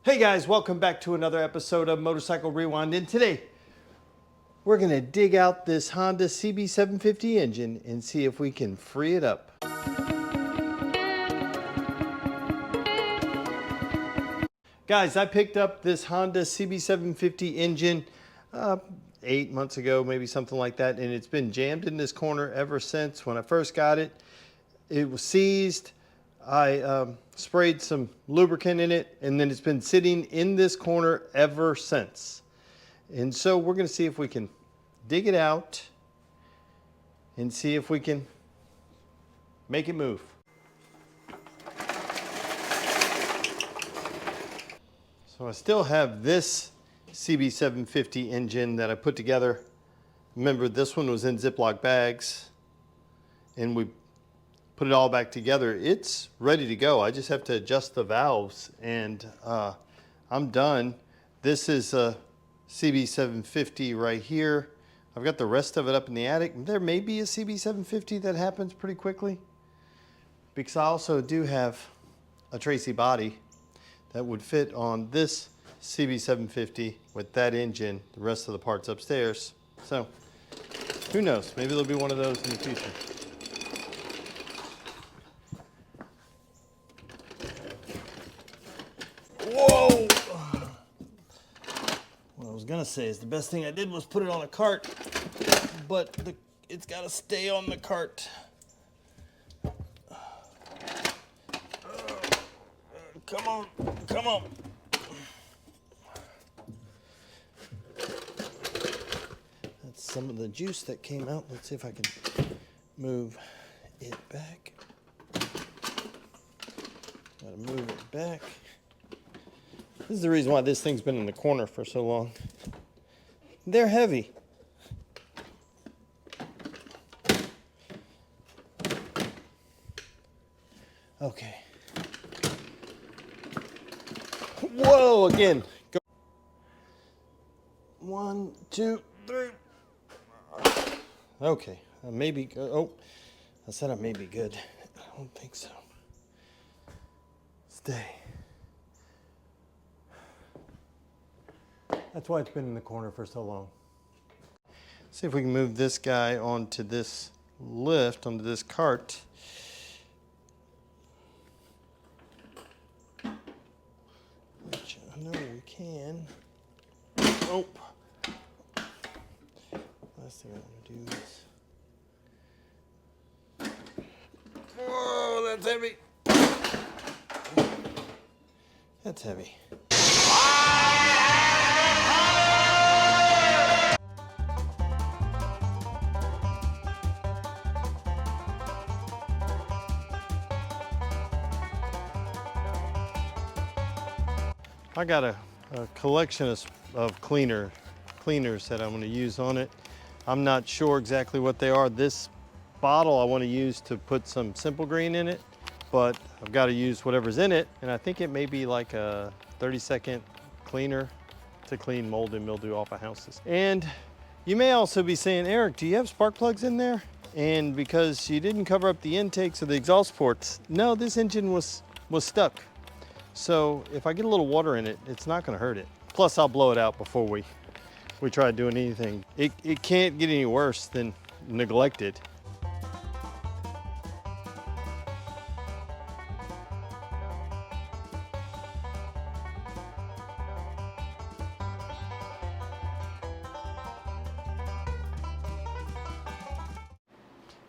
Hey guys, welcome back to another episode of Motorcycle Rewind, and today we're going to dig out this Honda CB750 engine and see if we can free it up. Guys, I picked up this Honda CB750 engine 8 months ago, maybe something like that, and it's been jammed in this corner ever since. When I first got it, it was seized. I sprayed some lubricant in it, and then it's been sitting in this corner ever since. And so we're going to see if we can dig it out and see if we can make it move. So I still have this CB750 engine that I put together. Remember, this one was in Ziplock bags, and we put it all back together. It's ready to go. I just have to adjust the valves, and I'm done. This is a CB750 right here. I've got the rest of it up in the attic. There may be a CB750 that happens pretty quickly, because I also do have a Tracy body that would fit on this CB750 with that engine, the rest of the parts upstairs. So who knows, maybe there'll be one of those in the future. Whoa! What I was gonna say is the best thing I did was put it on a cart, but it's gotta stay on the cart. Come on, come on. That's some of the juice that came out. Let's see if I can move it back. Gotta move it back. This is the reason why this thing's been in the corner for so long. They're heavy. Okay. Whoa, again. Go. 1, 2, 3. Okay, maybe, oh, I said I may be good. I don't think so. Stay. That's why it's been in the corner for so long. See if we can move this guy onto this lift, onto this cart. Which I know we can. Oh. Last thing I want to do is. Whoa, that's heavy. That's heavy. I got a collection of cleaners that I'm going to use on it. I'm not sure exactly what they are. This bottle I want to use to put some Simple Green in it, but I've got to use whatever's in it, and I think it may be like a 30-second cleaner to clean mold and mildew off of houses. And you may also be saying, Eric, do you have spark plugs in there? And because you didn't cover up the intakes of the exhaust ports, no, this engine was stuck. So if I get a little water in it, it's not going to hurt it. Plus, I'll blow it out before we try doing anything. It can't get any worse than neglected.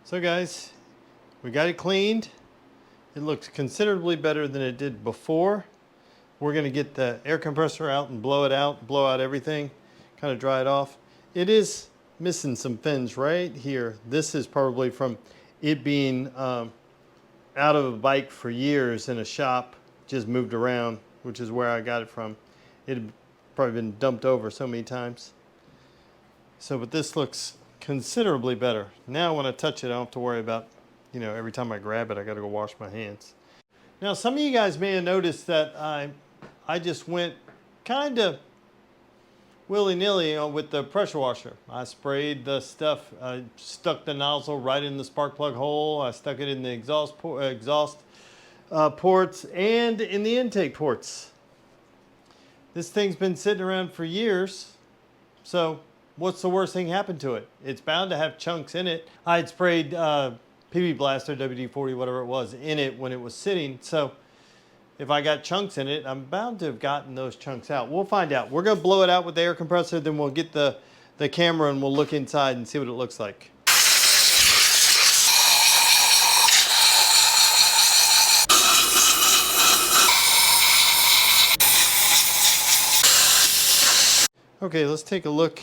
So guys, we got it cleaned. It looks considerably better than it did before. We're gonna get the air compressor out and blow it out, blow out everything, kind of dry it off. It is missing some fins right here. This is probably from it being out of a bike for years in a shop, just moved around, which is where I got it from. It had probably been dumped over so many times. So, but this looks considerably better. Now when I touch it, I don't have to worry about, you know, every time I grab it, I gotta go wash my hands. Now, some of you guys may have noticed that I just went kind of willy-nilly with the pressure washer. I sprayed the stuff, I stuck the nozzle right in the spark plug hole, I stuck it in the exhaust ports and in the intake ports. This thing's been sitting around for years, so what's the worst thing happened to it? It's bound to have chunks in it. I had sprayed PB Blaster, WD-40, whatever it was, in it when it was sitting, so if I got chunks in it, I'm bound to have gotten those chunks out. We'll find out. We're gonna blow it out with the air compressor, then we'll get the camera and we'll look inside and see what it looks like. Okay, let's take a look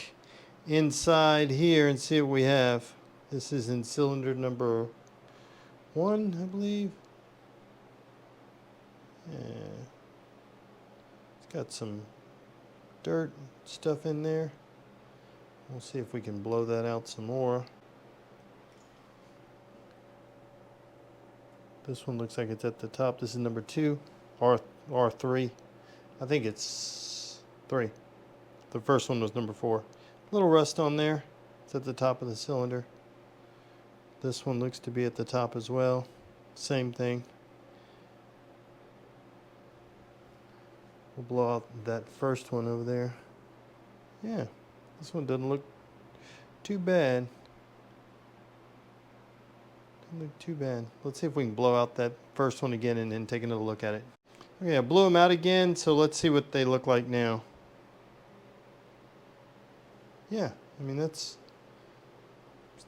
inside here and see what we have. This is in cylinder number 1, I believe. Yeah. It's got some dirt stuff in there. We'll see if we can blow that out some more. This one looks like it's at the top. This is number 2, R3. I think it's 3. The first one was number 4. A little rust on there. It's at the top of the cylinder. This one looks to be at the top as well. Same thing. We'll blow out that first one over there. Yeah, this one doesn't look too bad. Doesn't look too bad. Let's see if we can blow out that first one again and then take another look at it. Okay, I blew them out again, so let's see what they look like now. Yeah, I mean it's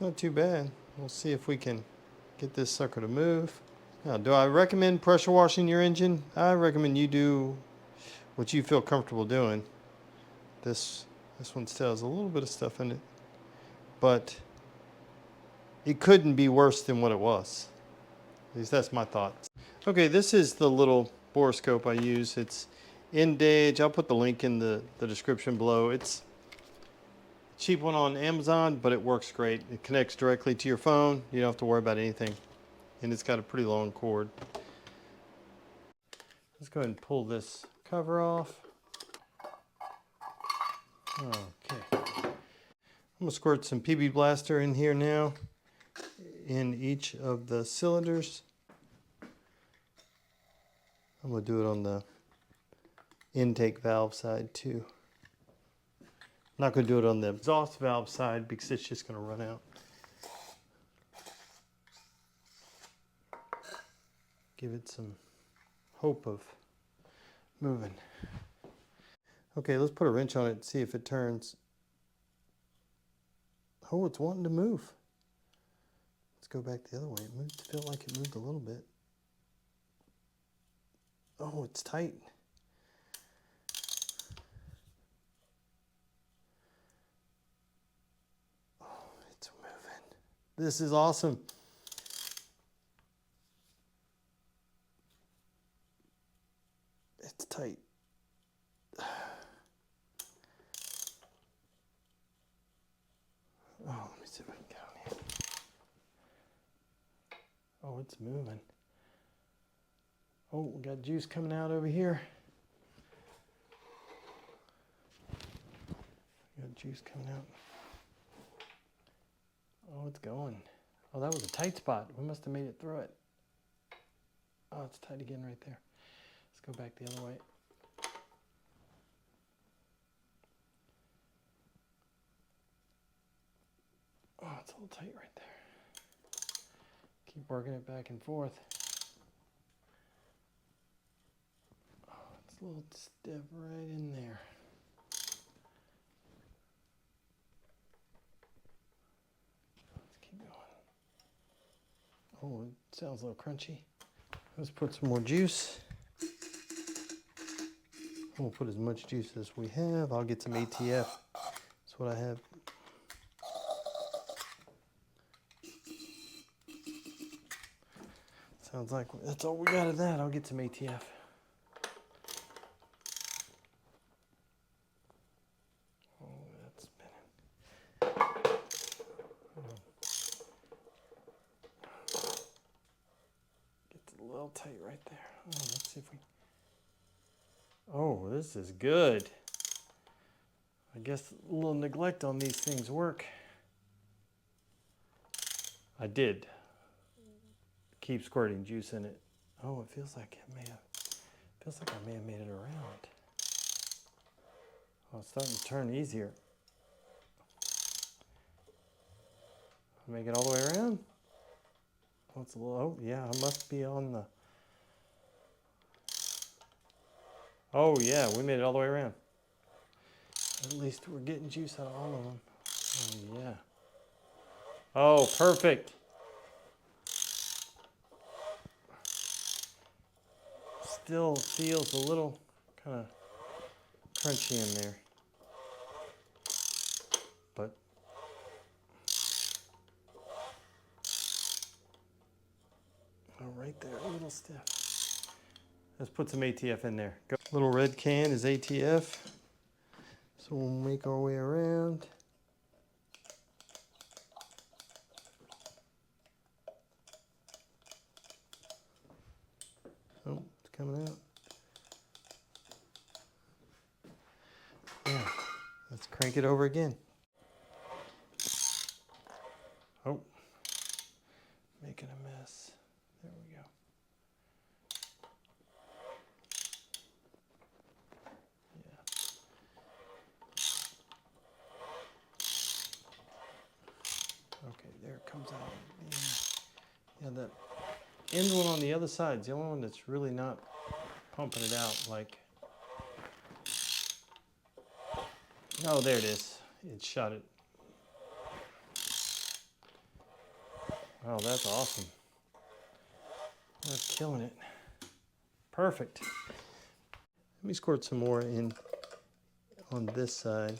not too bad. We'll see if we can get this sucker to move. Now, do I recommend pressure washing your engine? I recommend you do what you feel comfortable doing. This one still has a little bit of stuff in it, but it couldn't be worse than what it was. At least that's my thoughts. Okay, this is the little borescope I use. It's in Dage. I'll put the link in the description below. It's a cheap one on Amazon, but it works great. It connects directly to your phone. You don't have to worry about anything. And it's got a pretty long cord. Let's go ahead and pull this cover off. Okay. I'm gonna squirt some PB Blaster in here now in each of the cylinders. I'm gonna do it on the intake valve side too. I'm not gonna do it on the exhaust valve side because it's just gonna run out. Give it some hope of moving. Okay, let's put a wrench on it and see if it turns. Oh, it's wanting to move. Let's go back the other way. It felt like it moved a little bit. Oh, it's tight. Oh, it's moving. This is awesome. It's tight. Oh, let me see if I can get on here. Oh, it's moving. Oh, we got juice coming out over here. We got juice coming out. Oh, it's going. Oh, that was a tight spot. We must have made it through it. Oh, it's tight again right there. Let's go back the other way. Oh, it's a little tight right there. Keep working it back and forth. Oh, it's a little stiff right in there. Let's keep going. Oh, it sounds a little crunchy. Let's put some more juice. We'll put as much juice as we have. I'll get some ATF. That's what I have. Sounds like that's all we got of that. I'll get some ATF. Oh, that's spinning. Gets a little tight right there. Oh, let's see if we... Oh, this is good. I guess a little neglect on these things work. I did keep squirting juice in it. Oh, it feels like I may have made it around. it's starting to turn easier. Make it all the way around. Oh, it's a little, oh yeah, I must be on the, oh yeah, we made it all the way around. At least we're getting juice out of all of them. Oh yeah. Oh, perfect. Still feels a little kind of crunchy in there. But oh, right there, a little stiff. Let's put some ATF in there. Go. Little red can is ATF. So we'll make our way around. Oh, it's coming out. Yeah, let's crank it over again. Oh, making a mess. There we go. Yeah. Okay, there it comes out. Yeah, that end one on the other side is the only one that's really not pumping it out like. Oh, there it is. It shot it. Oh, that's awesome. That's killing it. Perfect. Let me squirt some more in on this side.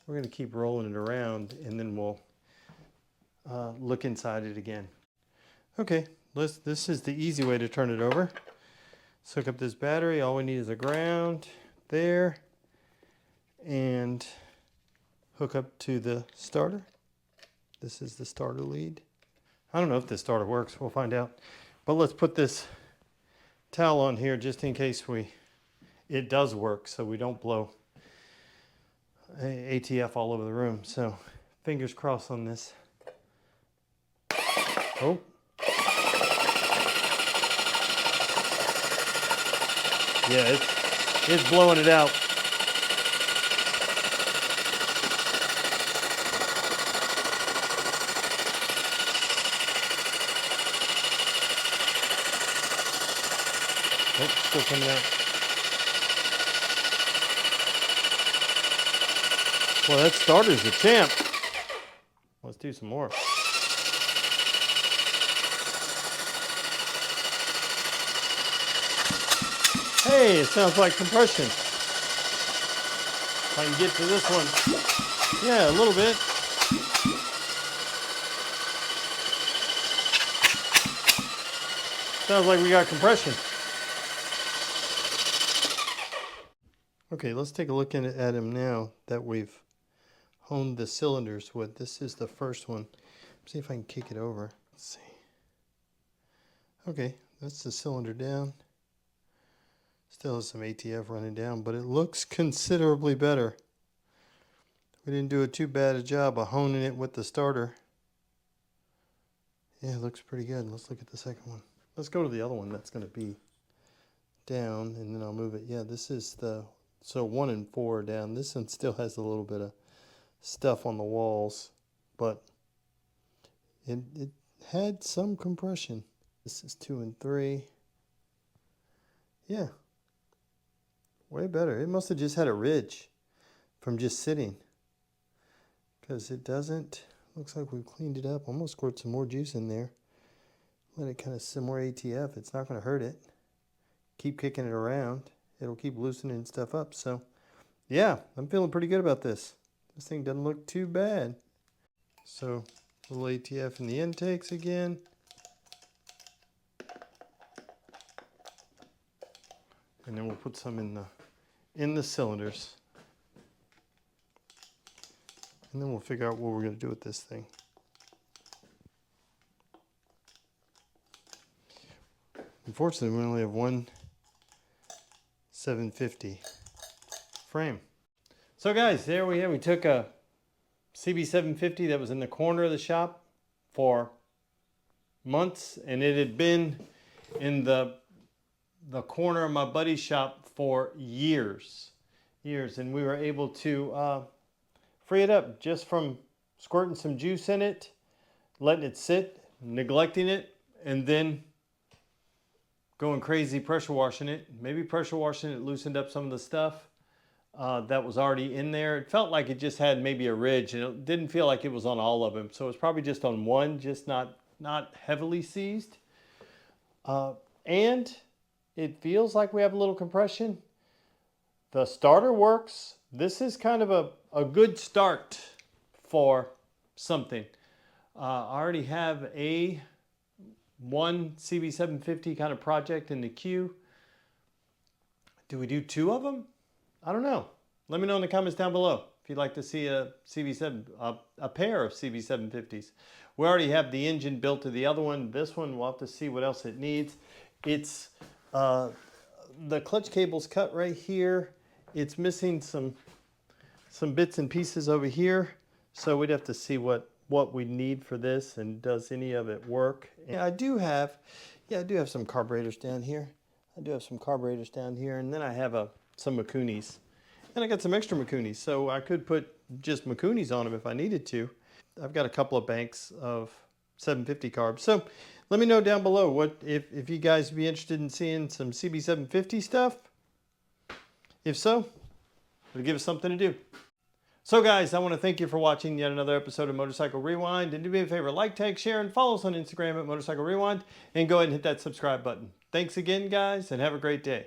We're going to keep rolling it around and then we'll look inside it again. Okay, this is the easy way to turn it over. Let's hook up this battery. All we need is a ground there and hook up to the starter. This is the starter lead. I don't know if this starter works. We'll find out. But let's put this towel on here just in case it does work so we don't blow ATF all over the room. So fingers crossed on this. Oh. Yeah, it's blowing it out. Oh, still coming out. Well, that starter's a champ. Let's do some more. Hey, it sounds like compression. If I can get to this one. Yeah, a little bit. Sounds like we got compression. Okay, let's take a look at him now that we've honed the cylinders with. This is the first one. Let's see if I can kick it over. Let's see. Okay, that's the cylinder down. Still has some ATF running down, but it looks considerably better. We didn't do too bad a job of honing it with the starter. Yeah, it looks pretty good. Let's look at the second one. Let's go to the other one that's going to be down, and then I'll move it. Yeah, this is the, so 1 and 4 are down. This one still has a little bit of stuff on the walls, but it had some compression. This is 2 and 3. Yeah, way better. It must have just had a ridge from just sitting, because it doesn't. Looks like we've cleaned it up. I'm gonna squirt some more juice in there. Let it kind of some more ATF. It's not gonna hurt it. Keep kicking it around. It'll keep loosening stuff up. So yeah, I'm feeling pretty good about this. This thing doesn't look too bad. So a little ATF in the intakes again. And then we'll put some in the cylinders. And then we'll figure out what we're going to do with this thing. Unfortunately, we only have one 750 frame. So guys, there we have. We took a CB750 that was in the corner of the shop for months, and it had been in the corner of my buddy's shop for years, and we were able to free it up just from squirting some juice in it, letting it sit, neglecting it, and then going crazy pressure washing it. Maybe pressure washing it loosened up some of the stuff that was already in there. It felt like it just had maybe a ridge, and it didn't feel like it was on all of them. So it was probably just on one, just not heavily seized. And it feels like we have a little compression. The starter works. This is kind of a good start for something. I already have one CB750 kind of project in the queue. Do we do 2 of them? I don't know. Let me know in the comments down below if you'd like to see a pair of CB750s. We already have the engine built to the other one. This one, we'll have to see what else it needs. It's the clutch cable's cut right here. It's missing some bits and pieces over here. So we'd have to see what we need for this, and does any of it work. And I do have some carburetors down here. And then I have some Makunis. And I got some extra Makunis, so I could put just Makunis on them if I needed to. I've got a couple of banks of 750 carbs. So let me know down below if you guys would be interested in seeing some CB750 stuff. If so, it'll give us something to do. So guys, I want to thank you for watching yet another episode of Motorcycle Rewind. And do me a favor, like, tag, share, and follow us on Instagram at Motorcycle Rewind. And go ahead and hit that subscribe button. Thanks again, guys, and have a great day.